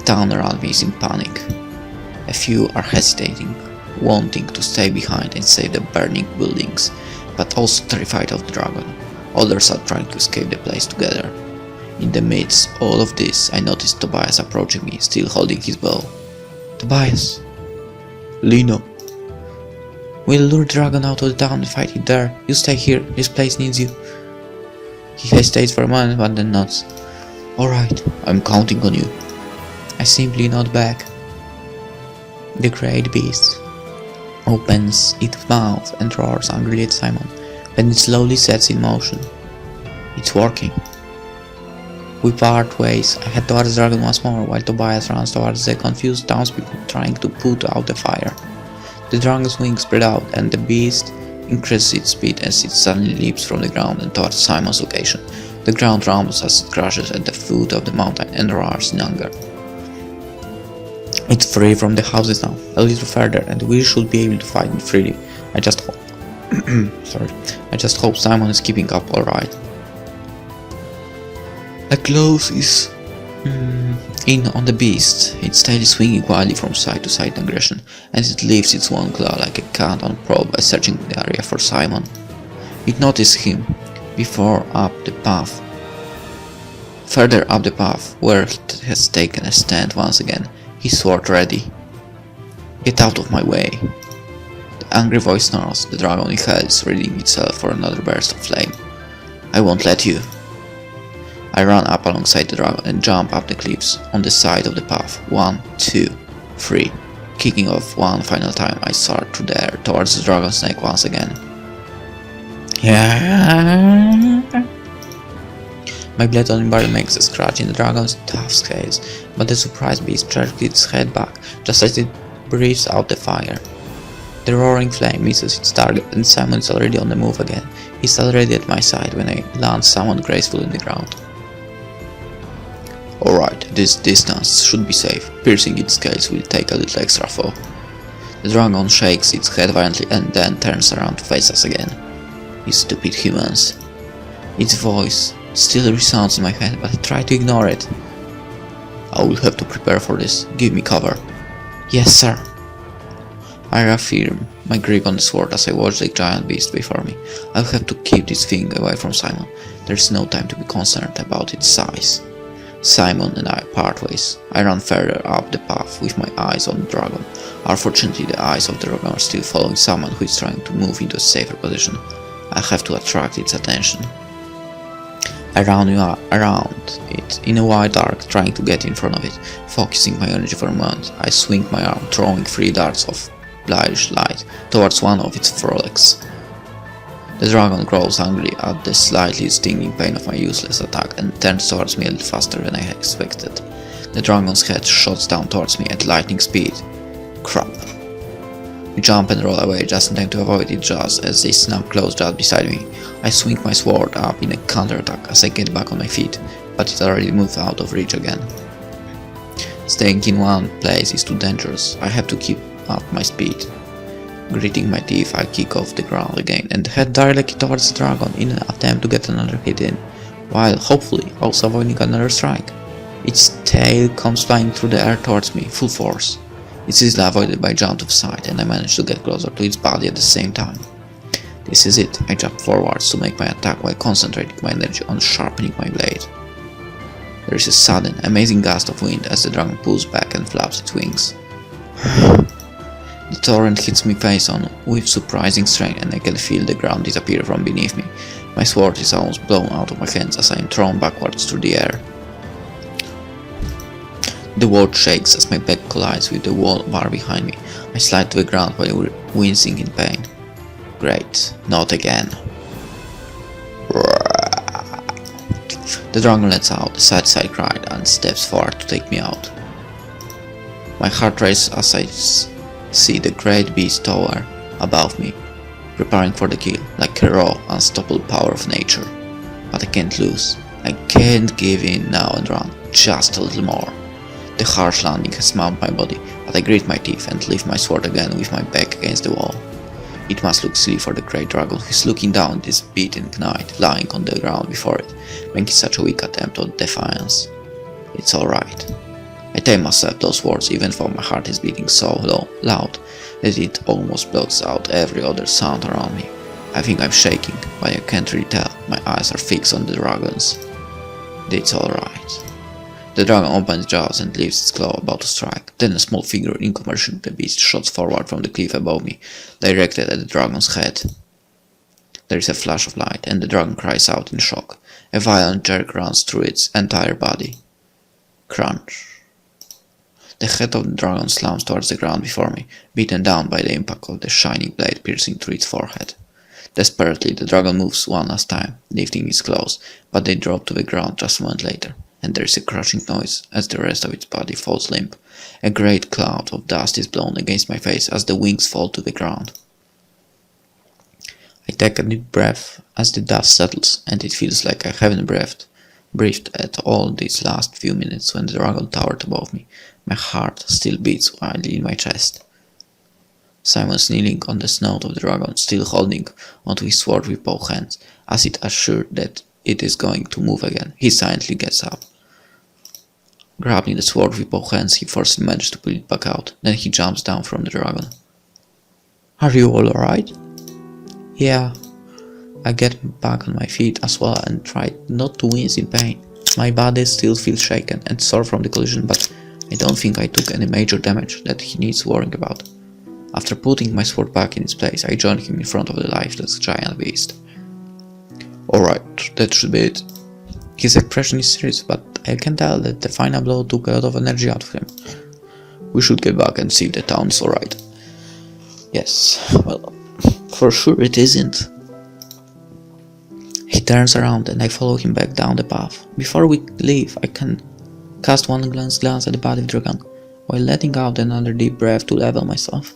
town around me is in panic. A few are hesitating, wanting to stay behind and save the burning buildings, but also terrified of the dragon. Others are trying to escape the place together. In the midst of all of this, I noticed Tobias approaching me, still holding his bow. Tobias! Lena! We'll lure the dragon out of the town and fight it there. You stay here, this place needs you. He hesitates for a moment, but then nods. Alright, I'm counting on you. I simply nod back. The great beast opens its mouth and roars angrily at Simon, then it slowly sets in motion. It's working. We part ways. I head towards the dragon once more, while Tobias runs towards the confused townspeople trying to put out the fire. The dragon's wings spread out, and the beast increases its speed as it suddenly leaps from the ground and towards Simon's location. The ground rumbles as it crashes at the foot of the mountain and roars in anger. It's free from the houses now, a little further, and we should be able to fight it freely. I just hope. I just hope Simon is keeping up alright. A close is in on the beast. Its tail is swinging wildly from side to side in aggression, and it lifts its one claw like a cat on probe by searching the area for Simon. It noticed him further up the path, where it has taken a stand once again, his sword ready. Get out of my way. The angry voice snarls. The dragon in hell is readying itself for another burst of flame. I won't let you. I run up alongside the dragon and jump up the cliffs on the side of the path. 1, 2, 3. Kicking off one final time, I soar through the air towards the dragon's neck once again. My blade only barely makes a scratch in the dragon's tough scales, but the surprised beast jerks its head back just as it breathes out the fire. The roaring flame misses its target, and Simon is already on the move again. He's already at my side when I land someone graceful in the ground. Alright, this distance should be safe. Piercing its scales will take a little extra fall. The dragon shakes its head violently and then turns around to face us again. You stupid humans. Its voice still resounds in my head, but I try to ignore it. I will have to prepare for this. Give me cover. Yes, sir. I reaffirm my grip on the sword as I watch the giant beast before me. I'll have to keep this thing away from Simon. There's no time to be concerned about its size. Simon and I part ways. I run further up the path with my eyes on the dragon. Unfortunately, the eyes of the dragon are still following someone who is trying to move into a safer position. I have to attract its attention. I run around it in a wide arc, trying to get in front of it. Focusing my energy for a moment, I swing my arm, throwing 3 darts of bluish light towards one of its forelegs. The dragon growls angrily at the slightly stinging pain of my useless attack and turns towards me a little faster than I expected. The dragon's head shots down towards me at lightning speed. Crap. We jump and roll away just in time to avoid its jaws as they snap close just beside me. I swing my sword up in a counterattack as I get back on my feet, but it already moved out of reach again. Staying in one place is too dangerous. I have to keep up my speed. Gritting my teeth, I kick off the ground again and head directly towards the dragon in an attempt to get another hit in, while hopefully also avoiding another strike. Its tail comes flying through the air towards me, full force. It's easily avoided by a jump of sight, and I manage to get closer to its body at the same time. This is it. I jump forwards to make my attack while concentrating my energy on sharpening my blade. There is a sudden, amazing gust of wind as the dragon pulls back and flaps its wings. The torrent hits me face on with surprising strength, and I can feel the ground disappear from beneath me. My sword is almost blown out of my hands as I am thrown backwards through the air. The world shakes as my back collides with the wall bar behind me. I slide to the ground while wincing in pain. Great, not again. The dragon lets out a sad cry and steps forward to take me out. My heart races as I see the great beast tower above me, preparing for the kill, like a raw, unstoppable power of nature. But I can't lose. I can't give in now and run, just a little more. The harsh landing has numbed my body, but I grit my teeth and lift my sword again with my back against the wall. It must look silly for the great dragon who is looking down at this beaten knight lying on the ground before it, making such a weak attempt at defiance. It's alright. I tame myself those words even though my heart is beating so loud that it almost blocks out every other sound around me. I think I'm shaking, but I can't really tell. My eyes are fixed on the dragons. It's alright. The dragon opens its jaws and lifts its claw about to strike. Then a small figure in conversion to the beast shots forward from the cliff above me, directed at the dragon's head. There is a flash of light, and the dragon cries out in shock. A violent jerk runs through its entire body. Crunch. The head of the dragon slams towards the ground before me, beaten down by the impact of the shining blade piercing through its forehead. Desperately, the dragon moves one last time, lifting its claws, but they drop to the ground just a moment later, and there is a crashing noise as the rest of its body falls limp. A great cloud of dust is blown against my face as the wings fall to the ground. I take a deep breath as the dust settles, and it feels like I haven't breathed at all these last few minutes when the dragon towered above me. My heart still beats wildly in my chest. Simon's kneeling on the snout of the dragon, still holding onto his sword with both hands, as it assured that it is going to move again. He silently gets up. Grabbing the sword with both hands, he forcibly manages to pull it back out. Then he jumps down from the dragon. "Are you all alright?" "Yeah." I get back on my feet as well and try not to wince in pain. My body still feels shaken and sore from the collision, but I don't think I took any major damage that he needs worrying about. After putting my sword back in its place, I join him in front of the lifeless giant beast. "Alright, that should be it." His expression is serious, but I can tell that the final blow took a lot of energy out of him. "We should get back and see if the town is alright." "Yes, well, for sure it isn't." He turns around and I follow him back down the path. Before we leave, I can cast one glance at the body of the dragon, while letting out another deep breath to level myself.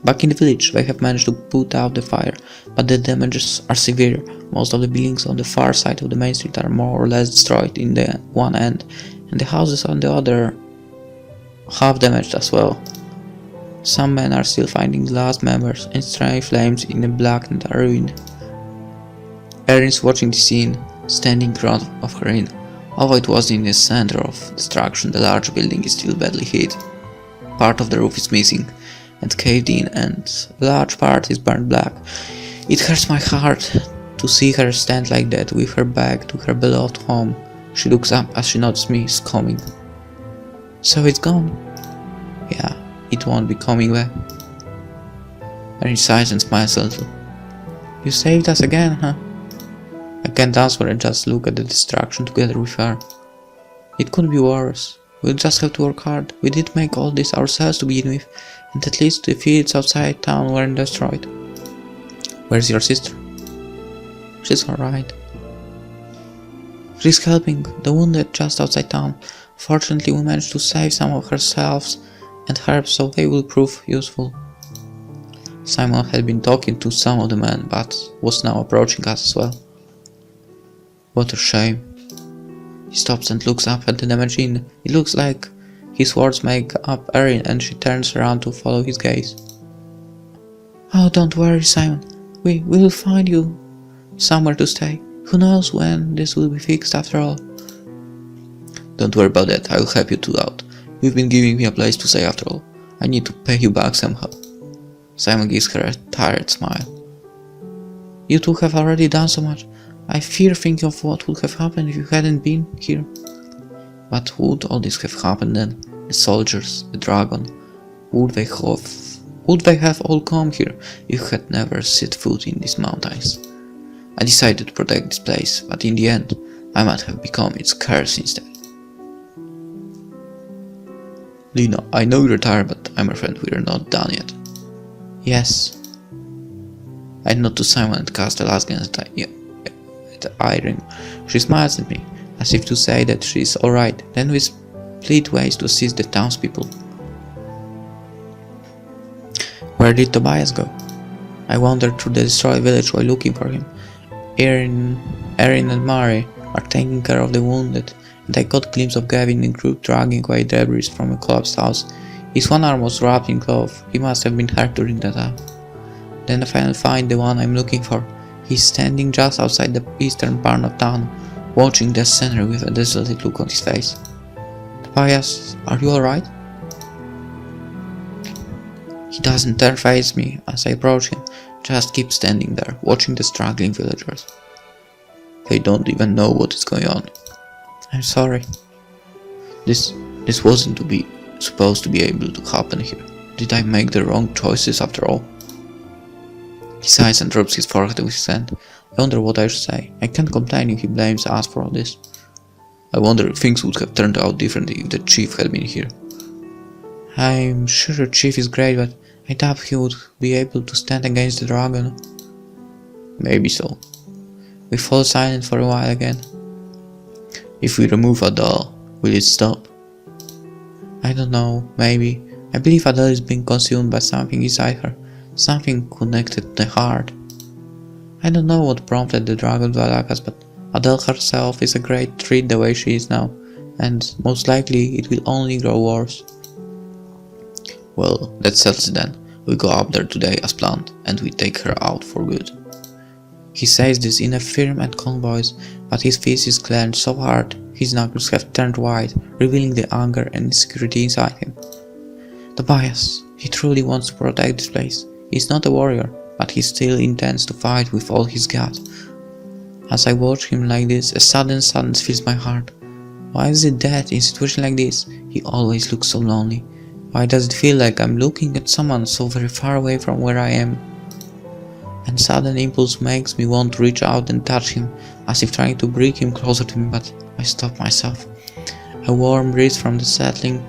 Back in the village, they have managed to put out the fire, but the damages are severe. Most of the buildings on the far side of the main street are more or less destroyed in the one end, and the houses on the other half damaged as well. Some men are still finding the last members, and stray flames in the blackened ruin. Erin is watching the scene, standing in front of her inn. Although it was in the center of destruction, the large building is still badly hit. Part of the roof is missing and caved in, and a large part is burned black. It hurts my heart to see her stand like that, with her back to her beloved home. She looks up as she notices me coming. "So it's gone?" "Yeah, it won't be coming back." Erin sighs and smiles a little. "You saved us again, huh?" I can't answer and just look at the destruction together with her. It could be worse. We'll just have to work hard. We did make all this ourselves to begin with, and at least the fields outside town weren't destroyed. "Where's your sister?" "She's alright. She's helping the wounded just outside town. Fortunately, we managed to save some of her salves and herbs, so they will prove useful." Simon had been talking to some of the men, but was now approaching us as well. "What a shame." He stops and looks up at the damaged inn. It looks like his words make up Erin, and she turns around to follow his gaze. "Oh, don't worry, Simon. We will find you somewhere to stay. Who knows when this will be fixed after all." "Don't worry about that. I will help you two out. You've been giving me a place to stay after all. I need to pay you back somehow." Simon gives her a tired smile. "You two have already done so much. I fear thinking of what would have happened if you hadn't been here." "But would all this have happened then? The soldiers, the dragon, would they have all come here if you had never set foot in these mountains? I decided to protect this place, but in the end, I might have become its curse instead." "Lena, I know you're tired, but I'm afraid we're not done yet." "Yes." I nod to Simon and cast a last glance at Irene. She smiles at me, as if to say that she's alright. Then we split ways to assist the townspeople. Where did Tobias go? I wandered through the destroyed village while looking for him. Erin and Mary are taking care of the wounded, and I caught a glimpse of Gavin in a group dragging away debris from a collapsed house. His one arm was wrapped in cloth. He must have been hurt during that time. Then I finally find the one I'm looking for. He's standing just outside the eastern part of town, watching the scenery with a desolated look on his face. Tobias, are you alright? He doesn't turn face me as I approach him, just keeps standing there, watching the struggling villagers. They don't even know what is going on. I'm sorry. This wasn't supposed to be able to happen here. Did I make the wrong choices after all? He sighs and rubs his forehead with his hand. I wonder what I should say. I can't complain if he blames us for all this. I wonder if things would have turned out differently if the chief had been here. I'm sure the chief is great, but I doubt he would be able to stand against the dragon. Maybe so. We fall silent for a while again. If we remove Adele, will it stop? I don't know, maybe. I believe Adele is being consumed by something inside her, something connected to the heart. I don't know what prompted the dragon to attack us, but Adele herself is a great treat the way she is now, and most likely it will only grow worse. Well, that settles it then. We go up there today as planned, and we take her out for good. He says this in a firm and calm voice, but his face is clenched so hard, his knuckles have turned white, revealing the anger and insecurity inside him. Tobias, he truly wants to protect this place. He's not a warrior, but he still intends to fight with all his gut. As I watch him like this, a sudden sadness fills my heart. Why is it that in situations like this, he always looks so lonely? Why does it feel like I'm looking at someone so very far away from where I am? And sudden impulse makes me want to reach out and touch him, as if trying to bring him closer to me, but I stop myself. A warm breeze from the settling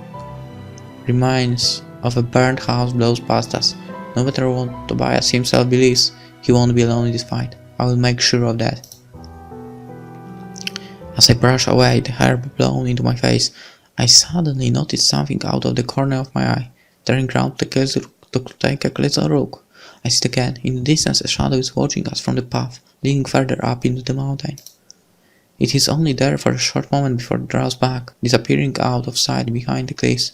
reminiscence of a burnt house blows past us. No matter what Tobias himself believes, he won't be alone in this fight. I will make sure of that. As I brush away the hair blown into my face, I suddenly notice something out of the corner of my eye. Turning round to take a closer look, I see again, in the distance, a shadow is watching us from the path, leading further up into the mountain. It is only there for a short moment before it draws back, disappearing out of sight behind the cliffs,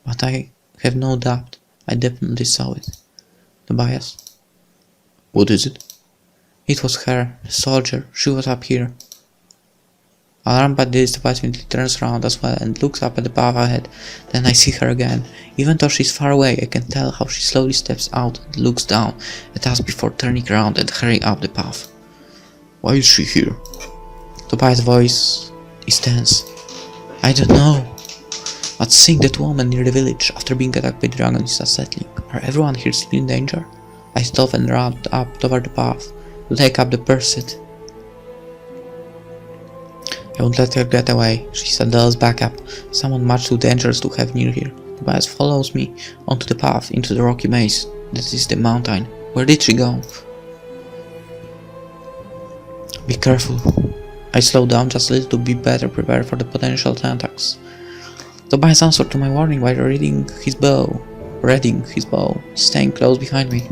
but I have no doubt, I definitely saw it. Tobias. What is it? It was her, the soldier. She was up here. Alarmed by this, Tobias immediately turns around as well and looks up at the path ahead. Then I see her again. Even though she's far away, I can tell how she slowly steps out and looks down at us before turning around and hurrying up the path. Why is she here? Tobias' voice is tense. I don't know. But seeing that woman near the village after being attacked by dragons is unsettling. Are everyone here still in danger? I stop and run up toward the path to take up the pursuit. I won't let her get away. She's Adele's backup, someone much too dangerous to have near here. Tobias follows me onto the path into the rocky maze. That is the mountain. Where did she go? Be careful. I slow down just a little to be better prepared for the potential attacks. Tobias answered to my warning by readying his bow, staying close behind me.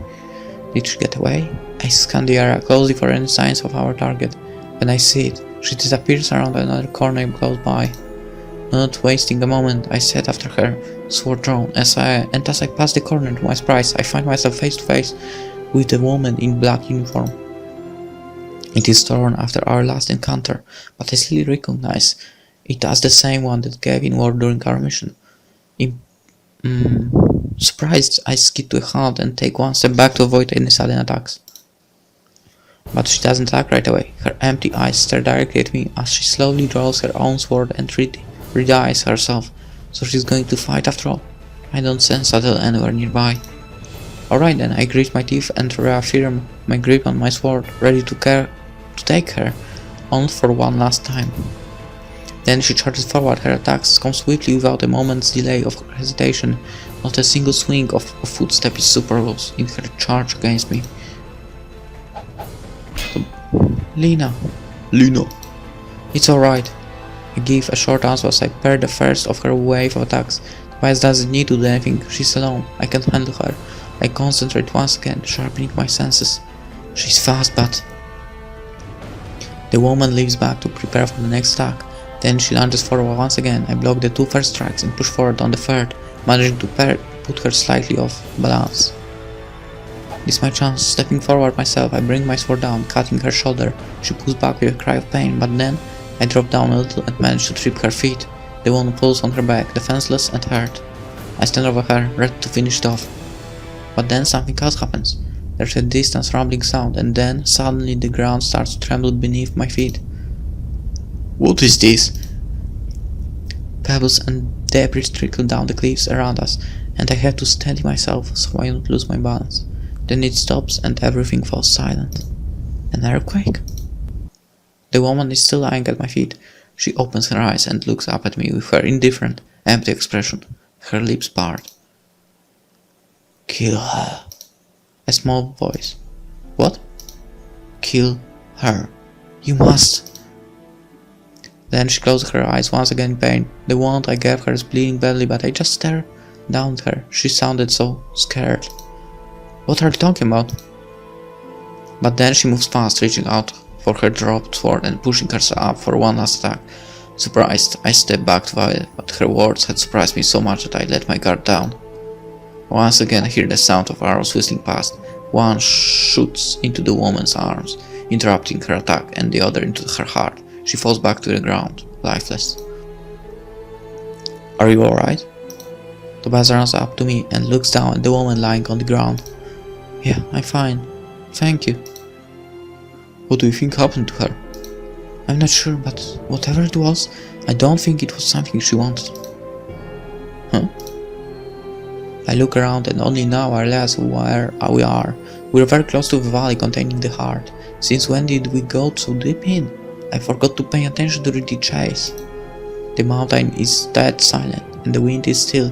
Did she get away? I scan the area closely for any signs of our target. When I see it, she disappears around another corner close by. Not wasting a moment, I set after her, sword drawn, as I pass the corner to my surprise, I find myself face to face with the woman in black uniform. It is torn after our last encounter, but I still recognize it as the same one that gave in war during our mission. Surprised, I skid to a halt and take one step back to avoid any sudden attacks. But she doesn't attack right away. Her empty eyes stare directly at me as she slowly draws her own sword and readies herself. So she's going to fight after all. I don't sense Adele anywhere nearby. Alright then, I grit my teeth and reaffirm my grip on my sword, ready to take her on for one last time. Then she charges forward. Her attacks come swiftly without a moment's delay of hesitation. Not a single swing of a footstep is superfluous in her charge against me. Lena. It's alright. I give a short answer as I pair the first of her wave of attacks. Tobias doesn't need to do anything, she's alone. I can handle her. I concentrate once again, sharpening my senses. She's fast, but... The woman leaps back to prepare for the next attack. Then she lunges forward once again. I block the two first strikes and push forward on the third, managing to put her slightly off balance. This is my chance. Stepping forward myself, I bring my sword down, cutting her shoulder. She pulls back with a cry of pain, but then I drop down a little and manage to trip her feet. The woman pulls on her back, defenseless and hurt. I stand over her, ready to finish it off. But then something else happens. There's a distant rumbling sound, and then suddenly the ground starts to tremble beneath my feet. What is this? Pebbles and debris trickle down the cliffs around us, and I have to steady myself so I don't lose my balance. Then it stops and everything falls silent. An earthquake? The woman is still lying at my feet. She opens her eyes and looks up at me with her indifferent, empty expression. Her lips part. Kill her. A small voice. What? Kill her. You must. Then she closes her eyes once again in pain. The wound I gave her is bleeding badly, but I just stare down at her. She sounded so scared. What are you talking about? But then she moves fast, reaching out for her dropped sword and pushing herself up for one last attack. Surprised, I step back to avoid it, but her words had surprised me so much that I let my guard down. Once again I hear the sound of arrows whistling past. One shoots into the woman's arms, interrupting her attack, and the other into her heart. She falls back to the ground, lifeless. Are you alright? Tobias runs up to me and looks down at the woman lying on the ground. Yeah, I'm fine. Thank you. What do you think happened to her? I'm not sure, but whatever it was, I don't think it was something she wanted. Huh? I look around and only now I realize where we are. We're very close to the valley containing the heart. Since when did we go so deep in? I forgot to pay attention during the chase. The mountain is dead silent, and the wind is still,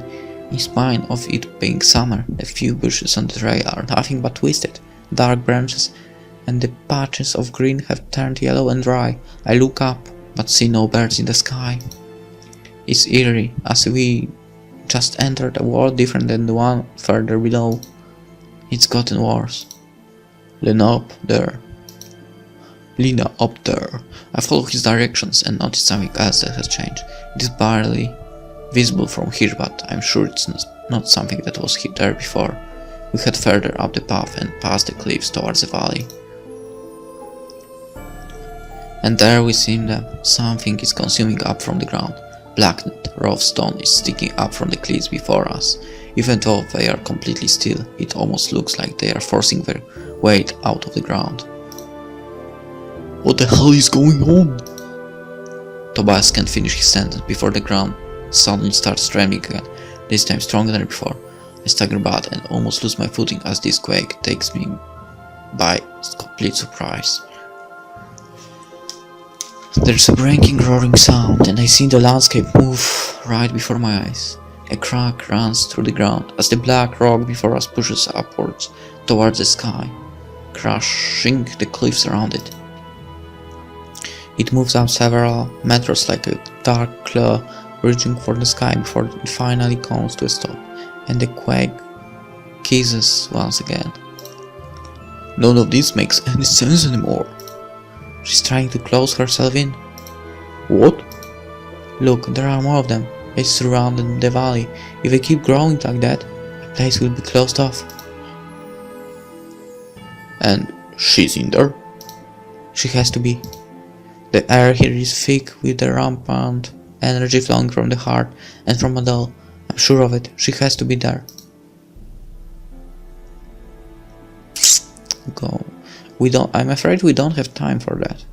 in spite of it being summer. The few bushes on the trail are nothing but twisted, dark branches, and the patches of green have turned yellow and dry. I look up, but see no birds in the sky. It's eerie, as we just entered a world different than the one further below. It's gotten worse. Lena up there. Lena up there. I follow his directions and notice something else that has changed. It is barely visible from here, but I'm sure it's not something that was there before. We head further up the path and past the cliffs towards the valley. And there we see that something is consuming up from the ground. Blackened, rough stone is sticking up from the cliffs before us. Even though they are completely still, it almost looks like they are forcing their weight out of the ground. What the hell is going on? Tobias can't finish his sentence before the ground suddenly starts trembling again, this time stronger than before. I stagger back and almost lose my footing as this quake takes me by complete surprise. There's a breaking, roaring sound, and I see the landscape move right before my eyes. A crack runs through the ground as the black rock before us pushes upwards towards the sky, crushing the cliffs around it. It moves up several meters like a dark claw reaching for the sky before it finally comes to a stop, and the quake kisses once again. None of this makes any sense anymore. She's trying to close herself in. What? Look, there are more of them. They surround the valley. If they keep growing like that, the place will be closed off. And she's in there? She has to be. The air here is thick with the rampant energy flowing from the heart and from Adele. I'm sure of it. She has to be there. Go. I'm afraid we don't have time for that.